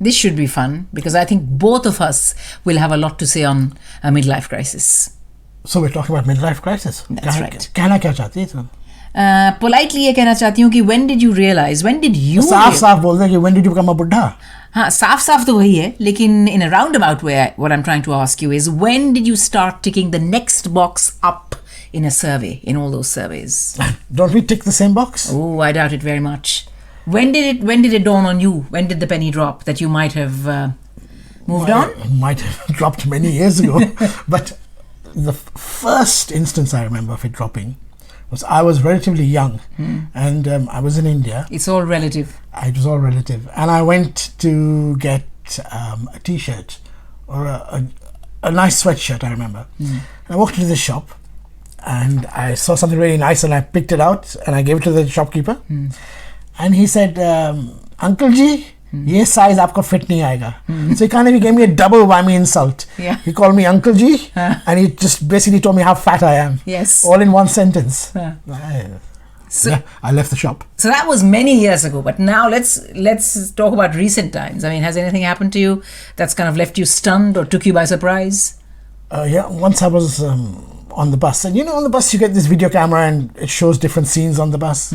This should be fun because I think both of us will have a lot to say on a midlife crisis. So we're talking about midlife crisis. That's right. कहना क्या चाहती है तुम? Politely ये कहना चाहती हूँ कि when did you realize? When did you? साफ बोल दे कि when did you become a बुड्ढा? हाँ, साफ तो वही है, लेकिन in a roundabout way, what I'm trying to ask you is when did you start ticking the next box up in a survey, in all those surveys? Don't we tick the same box? Oh, I doubt it very much. When did it dawn on you? When did the penny drop that you might have moved on? Might have dropped many years ago. But the first instance I remember of it dropping was I was relatively young and I was in India. It's all relative. It was all relative. And I went to get a t-shirt or a nice sweatshirt, I remember. And I walked into the shop and I saw something really nice and I picked it out and I gave it to the shopkeeper. And he said, Uncle Ji, ये size आपको fit नहीं आएगा. So he kind of gave me a double whammy insult. Yeah. He called me Uncle Ji and he just basically told me how fat I am. Yes. All in one sentence. So, yeah, I left the shop. So that was many years ago. But now let's talk about recent times. I mean, has anything happened to you that's kind of left you stunned or took you by surprise? Yeah, once I was on the bus. And on the bus you get this video camera and it shows different scenes on the bus.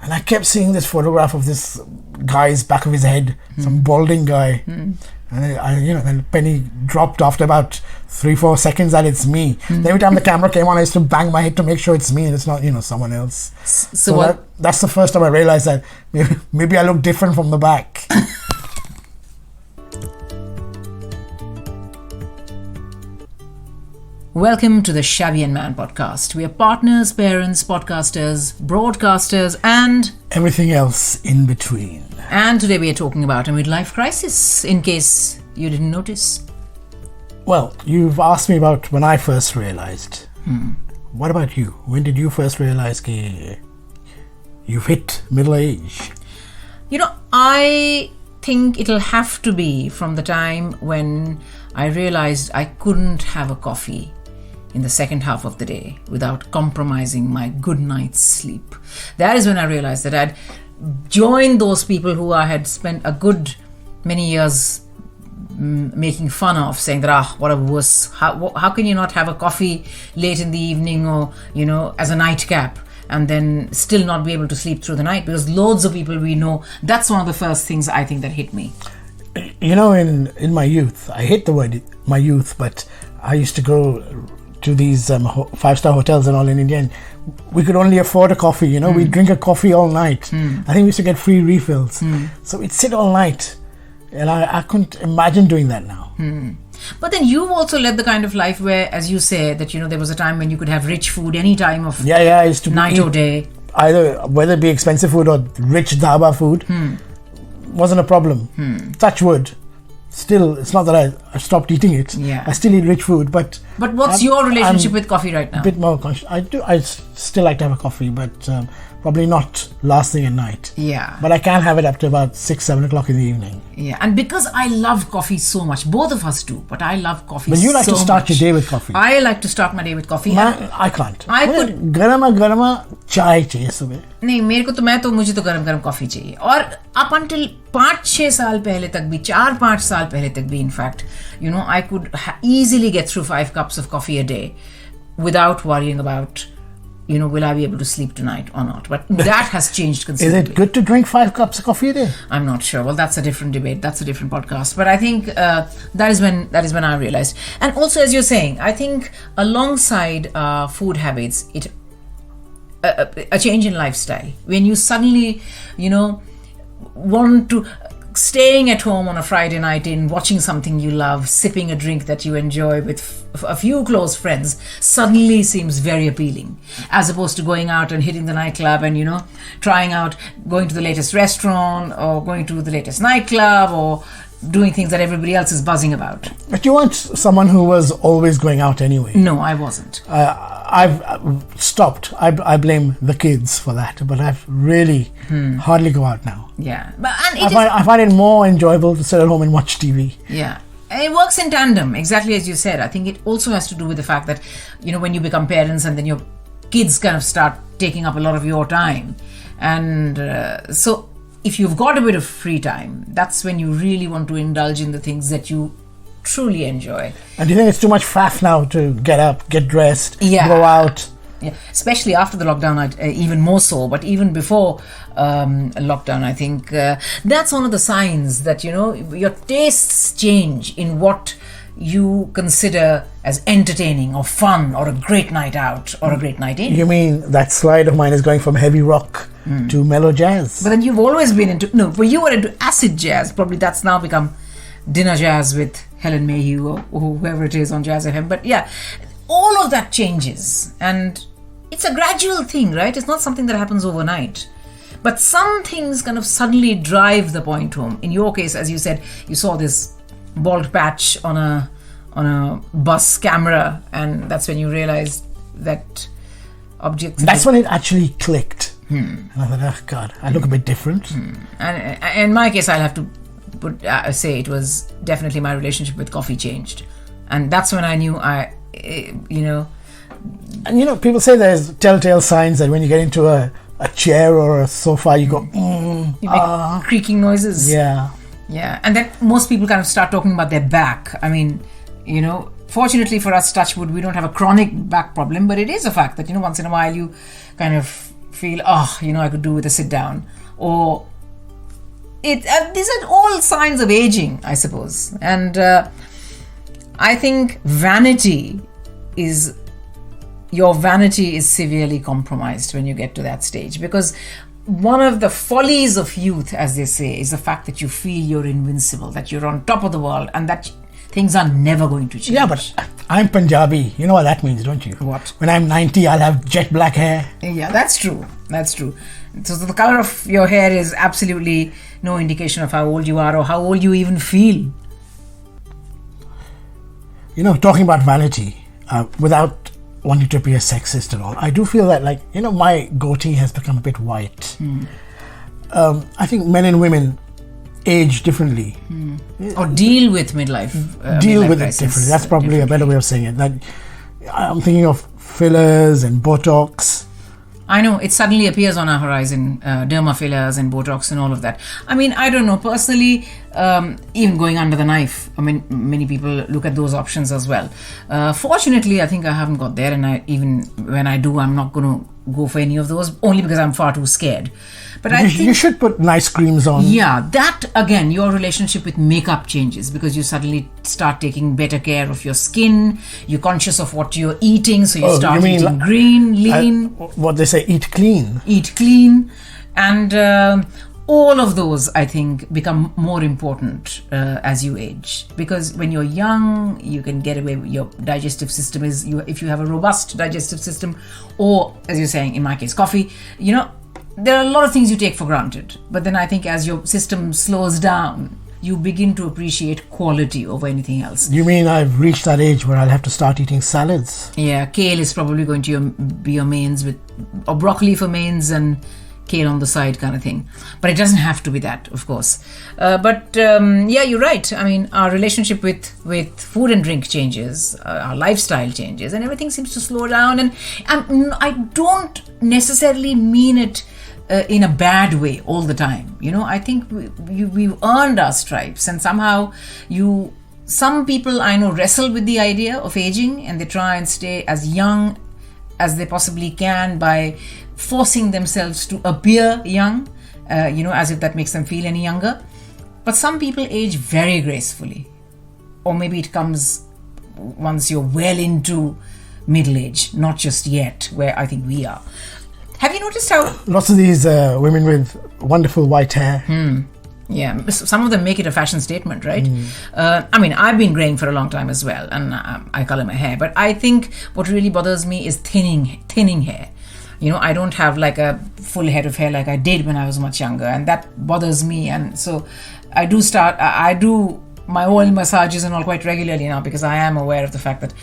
And I kept seeing this photograph of this guy's back of his head, some balding guy. And then penny dropped after about 3-4 seconds and it's me. Every time the camera came on, I used to bang my head to make sure it's me and it's not, someone else. So that's the first time I realized that maybe I look different from the back. Welcome to the Shabby And Man podcast. We are partners, parents, podcasters, broadcasters, and everything else in between. And today we are talking about a midlife crisis, in case you didn't notice. Well, you've asked me about when I first realized. What about you? When did you first realize that you've hit middle age? I think it'll have to be from the time when I realized I couldn't have a coffee in the second half of the day without compromising my good night's sleep. That is when I realized that I'd joined those people who I had spent a good many years making fun of, saying that, what a wuss, how can you not have a coffee late in the evening or, as a nightcap and then still not be able to sleep through the night? Because loads of people we know, that's one of the first things I think that hit me. In my youth, I hate the word my youth, but I used to go to these 5-star hotels and all in India, and we could only afford a coffee. We'd drink a coffee all night. I think we used to get free refills. So we'd sit all night, and I couldn't imagine doing that now. But then you've also led the kind of life where, as you say, that there was a time when you could have rich food any time of I used to night or day. Either whether it be expensive food or rich dhaba food. Wasn't a problem. Touch wood. Still, it's not that I stopped eating it. Yeah. I still eat rich food, but what's your relationship with coffee right now? A bit more conscious. I still like to have a coffee, but probably not last thing at night. Yeah. But I can have it up to about 6-7 o'clock in the evening. Yeah, and because I love coffee so much, both of us do, but I love coffee so much. But you like to start your day with coffee. I like to start my day with coffee. I can't. I could. Garama chai chahiye subah. नहीं, मुझे तो गरम coffee चाहिए. और up until 5-6 साल पहले तक भी, 4-5 साल पहले तक भी, in fact, I could easily get through 5 cups of coffee a day without worrying about, will I be able to sleep tonight or not? But that has changed considerably. Is it good to drink 5 cups of coffee a day? I'm not sure. Well, that's a different debate. That's a different podcast. But I think that is when I realized. And also, as you're saying, I think alongside food habits, a change in lifestyle. When you suddenly, want to staying at home on a Friday night watching something you love, sipping a drink that you enjoy with a few close friends suddenly seems very appealing, as opposed to going out and hitting the nightclub and trying out going to the latest restaurant or going to the latest nightclub or doing things that everybody else is buzzing about. But you weren't someone who was always going out anyway. No, I wasn't. I've stopped. I blame the kids for that, but I've really hardly go out now. Yeah, but I find it more enjoyable to sit at home and watch TV. Yeah. It works in tandem, exactly as you said. I think it also has to do with the fact that, when you become parents and then your kids kind of start taking up a lot of your time. And so if you've got a bit of free time, that's when you really want to indulge in the things that you truly enjoy. And do you think it's too much faff now to get up, get dressed, Yeah. go out? Yeah, especially after the lockdown, even more so. But even before lockdown, I think that's one of the signs that, you know, your tastes change in what you consider as entertaining or fun or a great night out or a great night in. You mean that slide of mine is going from heavy rock to mellow jazz? But then you've always been into, no, but you were into acid jazz. Probably that's now become dinner jazz with Helen Mayhew or whoever it is on Jazz FM. But yeah, all of that changes. And it's a gradual thing, right? It's not something that happens overnight. But some things kind of suddenly drive the point home. In your case, as you said, you saw this bald patch on a bus camera, and that's when you realized that objects... That's when it actually clicked. And I thought, oh God, I look a bit different. And in my case, I'll have to say it was definitely my relationship with coffee changed. And that's when I knew And you know, people say there's telltale signs that when you get into a chair or a sofa, you go, you make creaking noises. Yeah. Yeah. And then most people kind of start talking about their back. I mean, you know, fortunately for us, touchwood, we don't have a chronic back problem, but it is a fact that, you know, once in a while you kind of feel, I could do with a sit down. Or these are all signs of aging, I suppose. And I think your vanity is severely compromised when you get to that stage, because one of the follies of youth, as they say, is the fact that you feel you're invincible, that you're on top of the world, and that things are never going to change. Yeah, but I'm Punjabi. You know what that means, don't you? What? When I'm 90, I'll have jet black hair. Yeah, that's true. So the color of your hair is absolutely no indication of how old you are or how old you even feel. You know, talking about vanity, without wanting to appear sexist at all, I do feel that, like, you know, my goatee has become a bit white. I think men and women age differently. Or deal with midlife. Deal midlife with it crisis differently. That's probably a better way of saying it. That I'm thinking of fillers and Botox. I know, it suddenly appears on our horizon, derma fillers and Botox and all of that. I mean, I don't know, personally, even going under the knife, I mean, many people look at those options as well. Fortunately, I think I haven't got there, and even when I do, I'm not going to go for any of those, only because I'm far too scared. But I think you should put nice creams on. Yeah, that again, your relationship with makeup changes because you suddenly start taking better care of your skin. You're conscious of what you're eating, so you start eating green, lean. What they say, eat clean. Eat clean, and all of those, I think, become more important as you age. Because when you're young, you can get away with your digestive system if you have a robust digestive system, or as you're saying, in my case, coffee. You know, there are a lot of things you take for granted, but then I think as your system slows down, you begin to appreciate quality over anything else. You mean I've reached that age where I'll have to start eating salads? Yeah, kale is probably going to be your mains, or broccoli for mains and kale on the side kind of thing. But it doesn't have to be that, of course. But you're right. I mean, our relationship with food and drink changes, our lifestyle changes, and everything seems to slow down. And I don't necessarily mean it in a bad way all the time. You know, I think we've earned our stripes, and somehow some people I know wrestle with the idea of aging, and they try and stay as young as they possibly can by forcing themselves to appear young, as if that makes them feel any younger. But some people age very gracefully, or maybe it comes once you're well into middle age, not just yet, where I think we are. Have you noticed how lots of these women with wonderful white hair? Yeah, some of them make it a fashion statement, right? I mean, I've been graying for a long time as well, and I color my hair. But I think what really bothers me is thinning hair. You know, I don't have like a full head of hair like I did when I was much younger, and that bothers me. And so I do my oil massages and all quite regularly now, because I am aware of the fact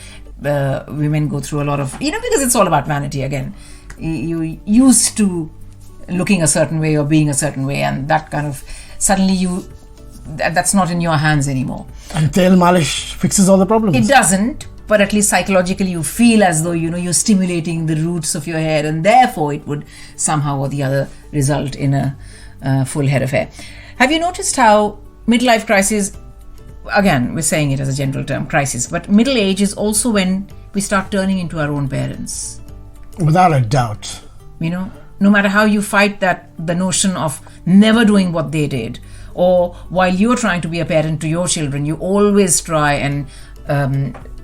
that women go through a lot of, because it's all about vanity again. You used to looking a certain way or being a certain way, and that kind of suddenly that's not in your hands anymore. And tail malish fixes all the problems. It doesn't, but at least psychologically you feel as though you're stimulating the roots of your hair, and therefore it would somehow or the other result in a full head of hair. Have you noticed how midlife crisis, again, we're saying it as a general term, crisis, but middle age is also when we start turning into our own parents. Without a doubt. No matter how you fight the notion of never doing what they did, or while you're trying to be a parent to your children, you always try and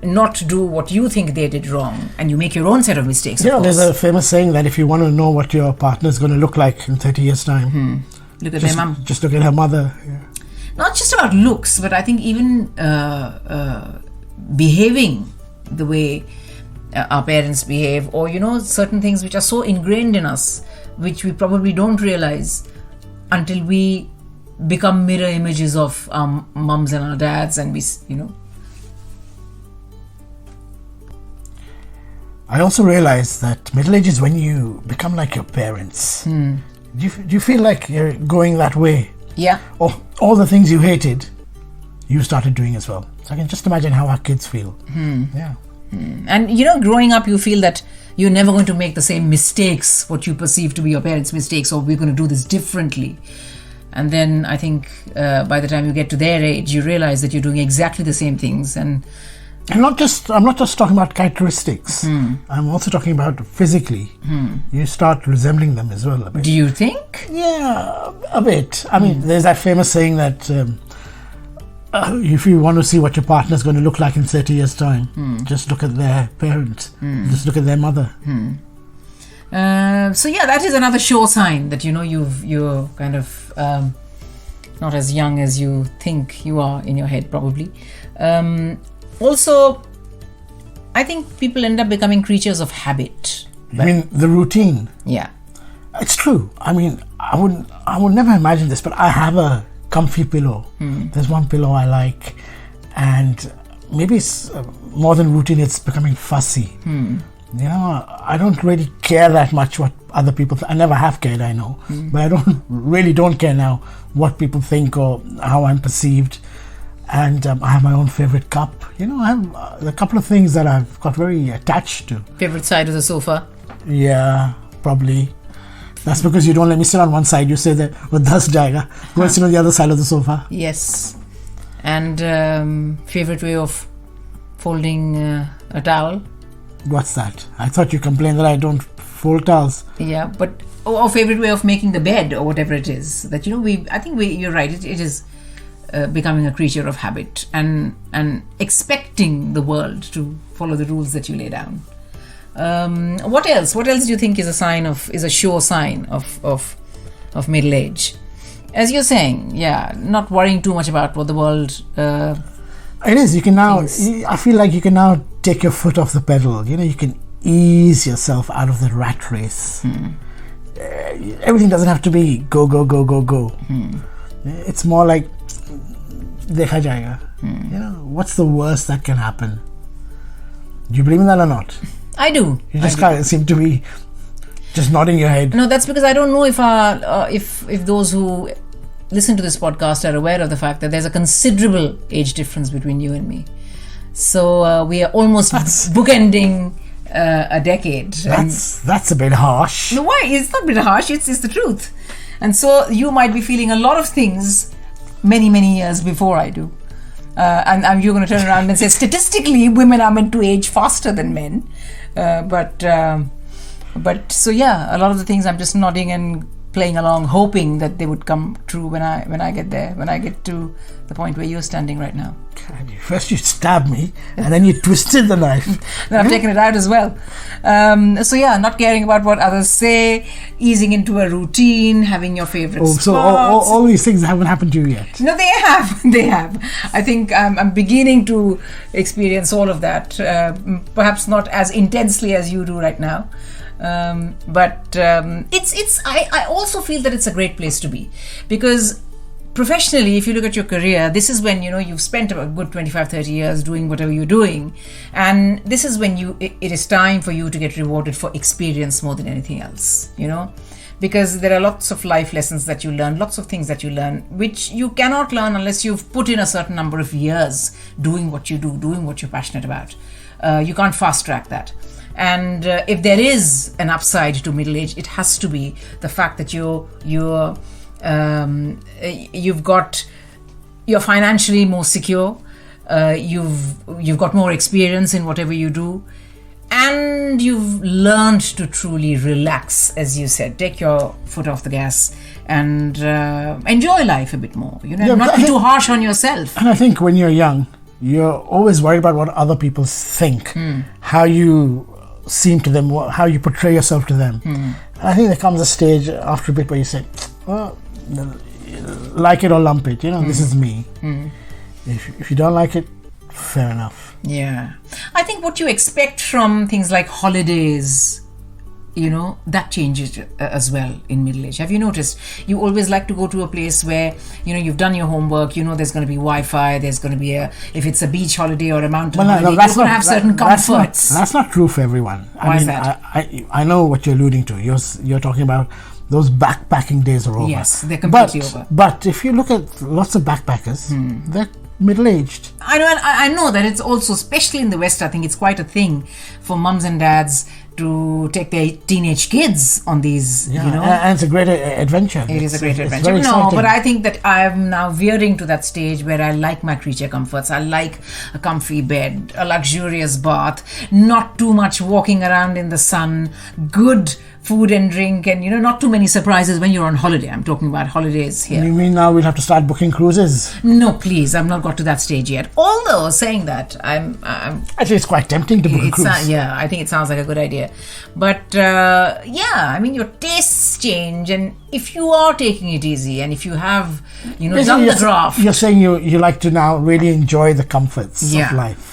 not do what you think they did wrong, and you make your own set of mistakes. There's a famous saying that if you want to know what your partner is going to look like in 30 years' time, look at their mum. Just look at her mother. Yeah. Not just about looks, but I think even behaving the way our parents behave, or certain things which are so ingrained in us, which we probably don't realize until we become mirror images of our mums and our dads, and we. I also realize that middle age is when you become like your parents. Do you feel like you're going that way? Yeah. Or all the things you hated, you started doing as well. So I can just imagine how our kids feel. Yeah. And growing up, you feel that you're never going to make the same mistakes, what you perceive to be your parents' mistakes, or we're going to do this differently. And then I think by the time you get to their age, you realize that you're doing exactly the same things. And I'm not just talking about characteristics. I'm also talking about physically. You start resembling them as well a bit. Do you think? Yeah, a bit. I mean, there's that famous saying that if you want to see what your partner's going to look like in 30 years' time, just look at their parents. Just look at their mother. So that is another sure sign that you're kind of not as young as you think you are in your head, probably. Also, I think people end up becoming creatures of habit. I mean, the routine. Yeah. It's true. I mean, I would never imagine this, but I have a comfy pillow. There's one pillow I like, and maybe it's more than routine, it's becoming fussy. I don't really care that much what other people I never have cared, I know, but I don't care now what people think or how I'm perceived. And I have my own favorite cup. I have a couple of things that I've got very attached to. Favorite side of the sofa? Yeah, probably. That's because you don't let me sit on one side. You say that, das jayega. Go and sit on the other side of the sofa. Yes. And favorite way of folding a towel? What's that? I thought you complained that I don't fold towels. Yeah, but or favorite way of making the bed, or whatever it is. That I think you're right. It is becoming a creature of habit and expecting the world to follow the rules that you lay down. What else? What else do you think is a sure sign of middle age? As you're saying, not worrying too much about what the world. It is. You can now. I feel like you can now take your foot off the pedal. You can ease yourself out of the rat race. Everything doesn't have to be go go go go go. It's more like dekha jayega. What's the worst that can happen? Do you believe in that or not? I do. You just kind of seem to be just nodding your head. No, that's because I don't know if those who listen to this podcast are aware of the fact that there's a considerable age difference between you and me. So we are almost bookending a decade. That's a bit harsh. No, why? It's not a bit harsh. It's the truth. And so you might be feeling a lot of things many, many years before I do. And you're going to turn around and say, statistically, women are meant to age faster than men. But so a lot of the things I'm just nodding and playing along, hoping that they would come true when I get there, when I get to the point where you're standing right now. First you stabbed me, and then you twisted the knife. Then I've taken it out as well. Not caring about what others say, easing into a routine, having your favorite spots. So all these things haven't happened to you yet? No, they have. They have. I think I'm beginning to experience all of that. Perhaps not as intensely as you do right now. But I also feel that it's a great place to be, because professionally, if you look at your career, this is when you've spent a good 25-30 years doing whatever you're doing, and this is when it is time for you to get rewarded for experience more than anything else, because there are lots of life lessons that you learn, lots of things that you learn which you cannot learn unless you've put in a certain number of years doing what you do, doing what you're passionate about. You can't fast track that. And if there is an upside to middle age, it has to be the fact that you're You're financially more secure. You've got more experience in whatever you do, and you've learned to truly relax, as you said. Take your foot off the gas and enjoy life a bit more. Not be too harsh on yourself. And I think when you're young, you're always worried about what other people think, how you seem to them, how you portray yourself to them. And I think there comes a stage after a bit where you say, well, like it or lump it, this is me. If you don't like it, fair enough. Yeah. I think what you expect from things like holidays, that changes as well in middle age. Have you noticed? You always like to go to a place where, you've done your homework, there's going to be Wi-Fi, there's going to be if it's a beach holiday or a mountain holiday, you're going to have certain comforts. That's not true for everyone. Why is that? I know what you're alluding to. You're talking about those backpacking days are over. Yes, they're completely over. But if you look at lots of backpackers, they're middle-aged. I know that it's also, especially in the West, I think it's quite a thing for mums and dads to take their teenage kids on these, and it's a great adventure. It is a great adventure. No, but I think that I'm now veering to that stage where I like my creature comforts. I like a comfy bed, a luxurious bath, not too much walking around in the sun, good food and drink, and not too many surprises when you're on holiday. I'm talking about holidays here. You mean now we'll have to start booking cruises? No, please, I've not got to that stage yet. Although saying that, I'm actually, it's quite tempting to book a cruise. I think it sounds like a good idea. But your tastes change, and if you are taking it easy, and if you have done the draft, you're saying you like to now really enjoy the comforts of life.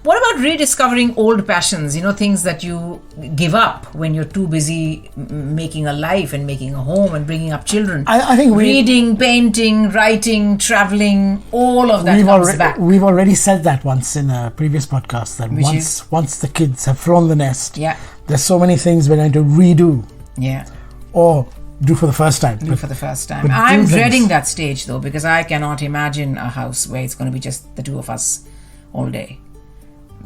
What about rediscovering old passions, things that you give up when you're too busy making a life and making a home and bringing up children? I think reading, painting, writing, traveling, all of that comes back. We've already said that once in a previous podcast, that once the kids have flown the nest, there's so many things we're going to redo. Yeah. Or do for the first time. I'm dreading that stage though, because I cannot imagine a house where it's going to be just the two of us all day.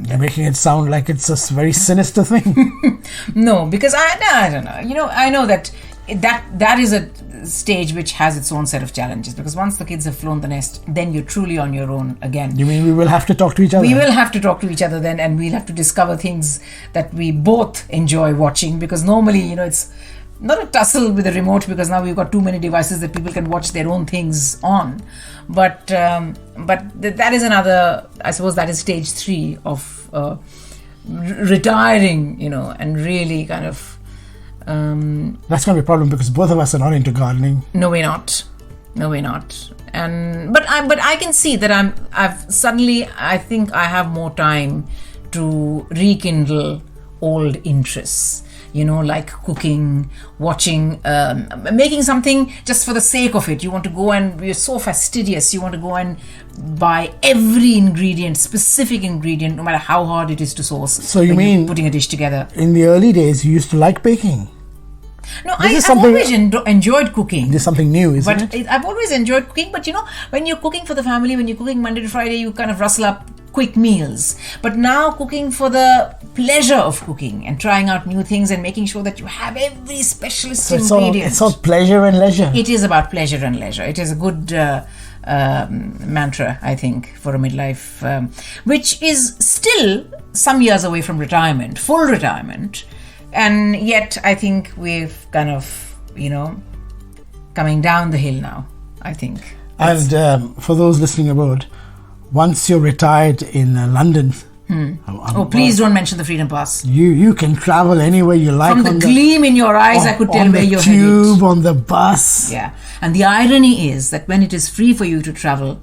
You're making it sound like it's a very sinister thing. No, because I don't know. I know that is a stage which has its own set of challenges, because once the kids have flown the nest, then you're truly on your own again. You mean we will have to talk to each other? We will have to talk to each other then, and we'll have to discover things that we both enjoy watching, because normally, it's not a tussle with the remote, because now we've got too many devices that people can watch their own things on. But that is another, I suppose that is stage 3 of retiring, and really kind of... That's going to be a problem, because both of us are not into gardening. No, we're not. And but I can see that I think I have more time to rekindle old interests. Like cooking, watching, making something just for the sake of it. You want to go and you're so fastidious. You want to go and buy every ingredient, specific ingredient, no matter how hard it is to source. So you mean putting a dish together? In the early days, you used to like baking? No, I've always enjoyed cooking. This is something new, isn't it? I've always enjoyed cooking, but when you're cooking for the family, when you're cooking Monday to Friday, you kind of rustle up quick meals. But now cooking for the pleasure of cooking and trying out new things and making sure that you have every specialist ingredient. It's all pleasure and leisure. It is about pleasure and leisure. It is a good mantra, I think, for a midlife, which is still some years away from retirement, full retirement. And yet I think we've kind of, coming down the hill now, I think. And for those listening abroad, once you're retired in London... please don't mention the Freedom Pass. You can travel anywhere you like. From the gleam in your eyes, I could tell where you're headed. On the tube, on the bus. Yeah. And the irony is that when it is free for you to travel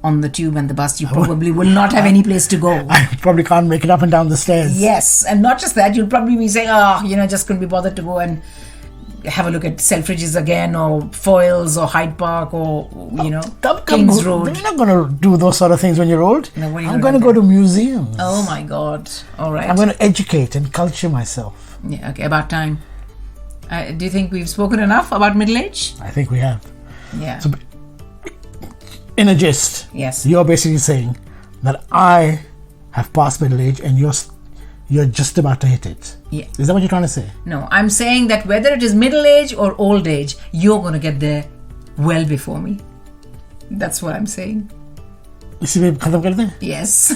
on the tube and the bus, you probably will not have any place to go. I probably can't make it up and down the stairs. Yes. And not just that, you'll probably be saying, just couldn't be bothered to go and have a look at Selfridges again, or Foyles, or Hyde Park, or Kings Road. You're not going to do those sort of things when you're old. No, I'm going to go to museums. Oh my God! All right. I'm going to educate and culture myself. Yeah. Okay. About time. Do you think we've spoken enough about middle age? I think we have. Yeah. So, in a gist, yes, you're basically saying that I have passed middle age and you're just about to hit it. Yeah. Is that what you're trying to say? No, I'm saying that whether it is middle age or old age, you're going to get there well before me. That's what I'm saying. इसी में खत्म कर दें? Yes.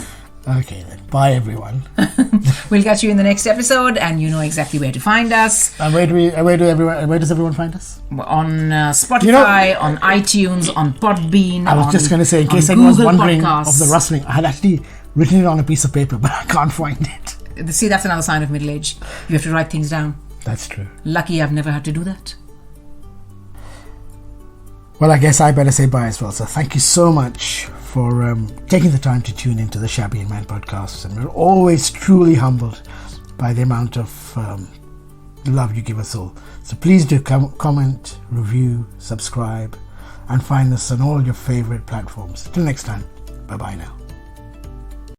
Okay then. Bye everyone. We'll catch you in the next episode, and you know exactly where to find us. And where does everyone find us? On Spotify, on iTunes, on Podbean. I was just going to say, in case anyone's wondering of the rustling, I had actually written it on a piece of paper, but I can't find it. See, that's another sign of middle age. You have to write things down. That's true. Lucky I've never had to do that. Well, I guess I better say bye as well. So thank you so much for taking the time to tune into the Shabby and Man podcast. And we're always truly humbled by the amount of love you give us all. So please do comment, review, subscribe, and find us on all your favorite platforms. Till next time, bye-bye now.